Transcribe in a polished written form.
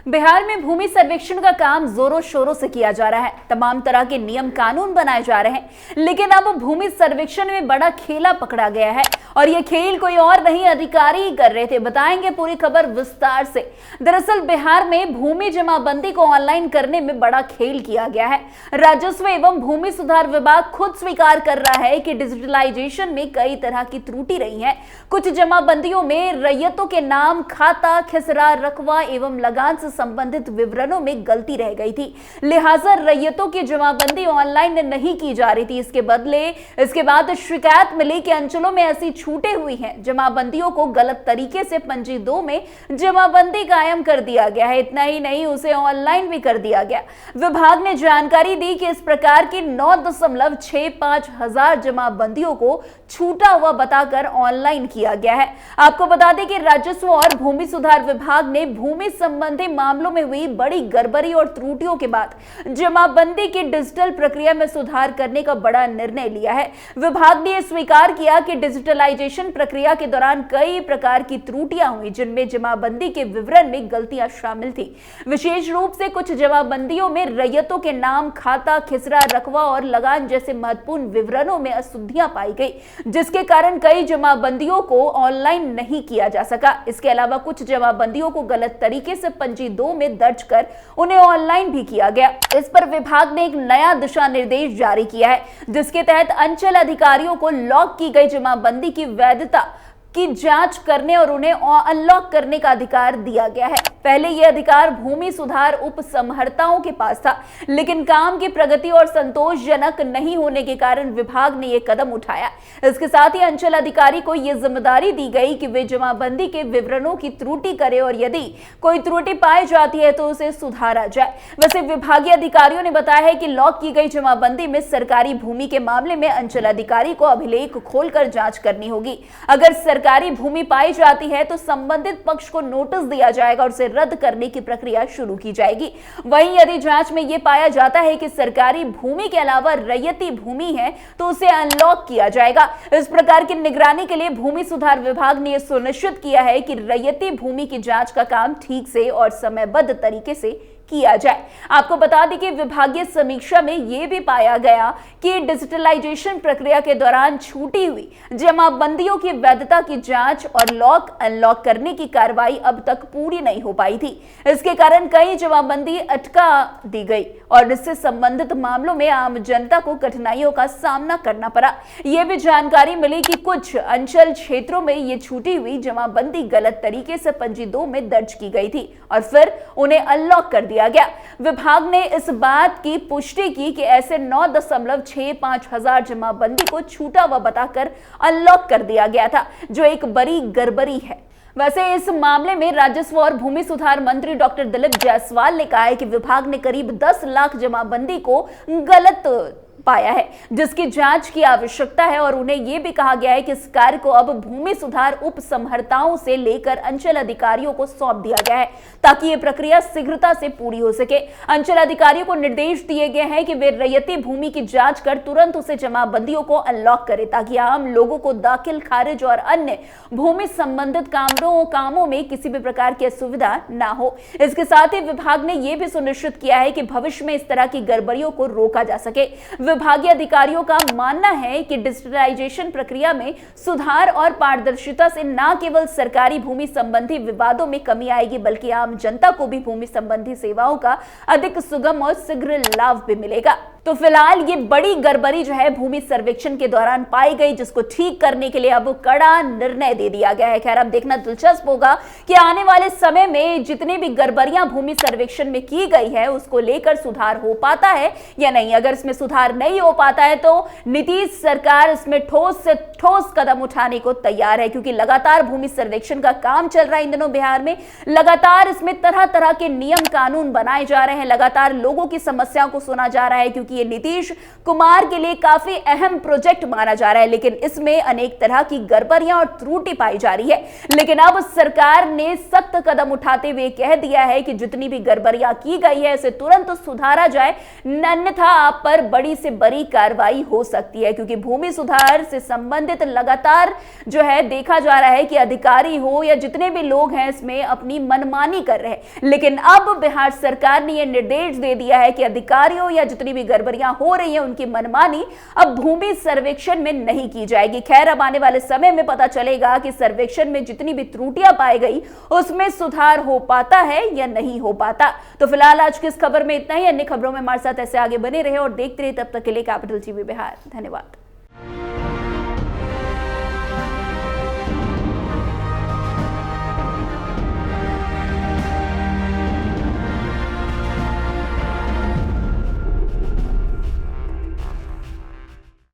बिहार में भूमि सर्वेक्षण का काम जोरों शोरों से किया जा रहा है। तमाम तरह के नियम कानून बनाए जा रहे हैं, लेकिन अब भूमि सर्वेक्षण में बड़ा खेला पकड़ा गया है और ये खेल कोई और नहीं, अधिकारी ही कर रहे थे। बताएंगे पूरी खबर विस्तार से। दरअसल बिहार में भूमि जमाबंदी को ऑनलाइन करने में बड़ा खेल किया गया है। राजस्व एवं भूमि सुधार विभाग खुद स्वीकार कर रहा है कि डिजिटलाइजेशन में कई तरह की त्रुटि रही है। कुछ जमाबंदियों में रैयतों के नाम, खाता, खसरा, रकबा एवं लगान से संबंधित विवरणों में गलती रह गई थी, लिहाजा रैयतों की जमाबंदी ऑनलाइन नहीं की जा रही थी। इसके बाद शिकायत मिली कि अंचलों में ऐसी छूटें हुई हैं। जमाबंदियों को गलत तरीके से पंजी 2 में जमाबंदी कायम कर दिया गया है। इतना ही नहीं, उसे ऑनलाइन भी कर दिया गया। विभाग ने जानकारी दी कि इस प्रकार की 9.65 हजार जमाबंदियों को छूटा हुआ बताकर ऑनलाइन किया गया है। आपको बता दें कि राजस्व और भूमि सुधार विभाग ने भूमि संबंधी मामलों में हुई बड़ी गड़बड़ी और त्रुटियों के बाद जमाबंदी की डिजिटल प्रक्रिया में सुधार करने का बड़ा निर्णय लिया है। विभाग ने स्वीकार किया कि डिजिटलाइजेशन प्रक्रिया के दौरान कई प्रकार की त्रुटियां हुई, जिनमें जमाबंदी के विवरण में गलतियां शामिल थी। विशेष रूप से कुछ जमाबंदियों में रैयतों के नाम, खाता, खसरा, रकबा और लगान जैसे महत्वपूर्ण विवरणों में अशुद्धियां पाई गई, जिसके कारण कई जमाबंदियों को ऑनलाइन नहीं किया जा सका। इसके अलावा कुछ जमाबंदियों को गलत तरीके से पंजी 2 में दर्ज कर उन्हें ऑनलाइन भी किया गया। इस पर विभाग ने एक नया दिशा निर्देश जारी किया है, जिसके तहत अंचल अधिकारियों को लॉक की गई जमाबंदी की वैधता की जांच करने और उन्हें अनलॉक करने का अधिकार दिया गया है। पहले यह अधिकार भूमि सुधार उपसमहर्ताओं के पास था, लेकिन काम की प्रगति और संतोषजनक नहीं होने के कारण विभाग ने यह कदम उठाया। इसके साथ ही अंचल अधिकारी को यह जिम्मेदारी दी गई कि वे जमाबंदी के विवरणों की त्रुटि करें और यदि कोई त्रुटि पाई जाती है तो उसे सुधारा जाए। वैसे विभागीय अधिकारियों ने बताया है कि लॉक की गई जमाबंदी में सरकारी भूमि के मामले में अंचल अधिकारी को अभिलेख खोलकर जांच करनी होगी। अगर सरकारी भूमि पाई जाती है तो संबंधित पक्ष को नोटिस दिया जाएगा और उसे रद्द करने की प्रक्रिया शुरू की जाएगी। वहीं यदि जांच में यह पाया जाता है कि सरकारी भूमि के अलावा रैयती भूमि है तो उसे अनलॉक किया जाएगा। इस प्रकार की निगरानी के लिए भूमि सुधार विभाग ने यह सुनिश्चित किया है कि रैयती भूमि की जांच का काम ठीक से और समयबद्ध तरीके से किया जाए। आपको बता दें कि विभागीय समीक्षा में यह भी पाया गया कि डिजिटलाइजेशन प्रक्रिया के दौरान छूटी हुई जमाबंदियों की वैधता की जांच और लॉक अनलॉक करने की कार्रवाई अब तक पूरी नहीं हो पाई थी। इसके कारण कई जमाबंदी अटका दी गई और इससे संबंधित मामलों में आम जनता को कठिनाइयों का सामना करना पड़ा। यह भी जानकारी मिली कि कुछ अंचल क्षेत्रों में यह छूटी हुई जमाबंदी गलत तरीके से पंजी 2 में दर्ज की गई थी और फिर उन्हें अनलॉक कर दिया गया। विभाग ने इस बात की पुष्टि की कि ऐसे 9.65 हजार जमाबंदी को छूटा हुआ बताकर अनलॉक कर दिया गया था, जो एक बड़ी गड़बड़ी है। वैसे इस मामले में राजस्व और भूमि सुधार मंत्री डॉक्टर दिलीप जायसवाल ने कहा है कि विभाग ने करीब 10 लाख जमाबंदी को गलत पाया है, जिसकी जांच की आवश्यकता है और उन्हें यह भी कहा गया है कि इस कार्य को अब भूमि सुधार उपसमहर्ताओं से लेकर अंचल अधिकारियों को सौंप दिया गया है, ताकि यह प्रक्रिया शीघ्रता से पूरी हो सके। अंचल अधिकारियों को निर्देश दिए गए हैं कि वे रैयती भूमि की जांच कर तुरंत उसे जमाबंदियों को अनलॉक करें, ताकि आम लोगों को दाखिल, खारिज और अन्य भूमि संबंधित कामों में किसी भी प्रकार की असुविधा ना हो। इसके साथ ही विभाग ने यह भी सुनिश्चित किया है कि भविष्य में इस तरह की गड़बड़ियों को रोका जा सके। विभागीय अधिकारियों का मानना है कि डिजिटलाइजेशन प्रक्रिया में सुधार और पारदर्शिता से न केवल सरकारी भूमि संबंधी विवादों में कमी आएगी, बल्कि आम जनता को भी भूमि संबंधी सेवाओं का अधिक सुगम और शीघ्र लाभ भी मिलेगा। तो फिलहाल ये बड़ी गड़बड़ी जो है भूमि सर्वेक्षण के दौरान पाई गई, जिसको ठीक करने के लिए अब कड़ा निर्णय दे दिया गया है। खैर, अब देखना दिलचस्प होगा कि आने वाले समय में जितनी भी गड़बड़ियां भूमि सर्वेक्षण में की गई है उसको लेकर सुधार हो पाता है या नहीं। अगर इसमें सुधार नहीं हो पाता है तो नीतीश सरकार इसमें ठोस से ठोस कदम उठाने को तैयार है, क्योंकि लगातार भूमि सर्वेक्षण का काम चल रहा है इन दिनों बिहार में। लगातार इसमें तरह तरह के नियम कानून बनाए जा रहे हैं, लगातार लोगों की समस्याओं को सुना जा रहा है, क्योंकि क्योंकि ये नीतीश कुमार के लिए काफी अहम प्रोजेक्ट माना जा रहा है, लेकिन इसमें अनेक तरह की गड़बड़ियां और त्रुटि पाई जा रही है। लेकिन अब सरकार ने सख्त कदम उठाते हुए कह दिया है कि जितनी भी गड़बड़ियां की गई है इसे तुरंत सुधारा जाए, अन्यथा आप पर बड़ी से बड़ी कार्रवाई हो सकती है। क्योंकि भूमि सुधार से संबंधित लगातार जो है देखा जा रहा है कि अधिकारी हो या जितने भी लोग हैं इसमें अपनी मनमानी कर रहे हैं। लेकिन अब बिहार सरकार ने यह निर्देश दे दिया है कि अधिकारियों या जितनी भी गड़बड़ियां हो रही हैं उनकी मनमानी अब भूमि सर्वेक्षण में नहीं की जाएगी। खैर, अब आने वाले समय में पता चलेगा कि सर्वेक्षण में जितनी भी त्रुटियां पाई गई उसमें सुधार हो पाता है या नहीं हो पाता। तो फिलहाल आज की इस खबर में इतना ही। अन्य खबरों में हमारे साथ ऐसे आगे बने रहे और देखते रहे। तब तक के लिए कैपिटल टीवी बिहार। धन्यवाद।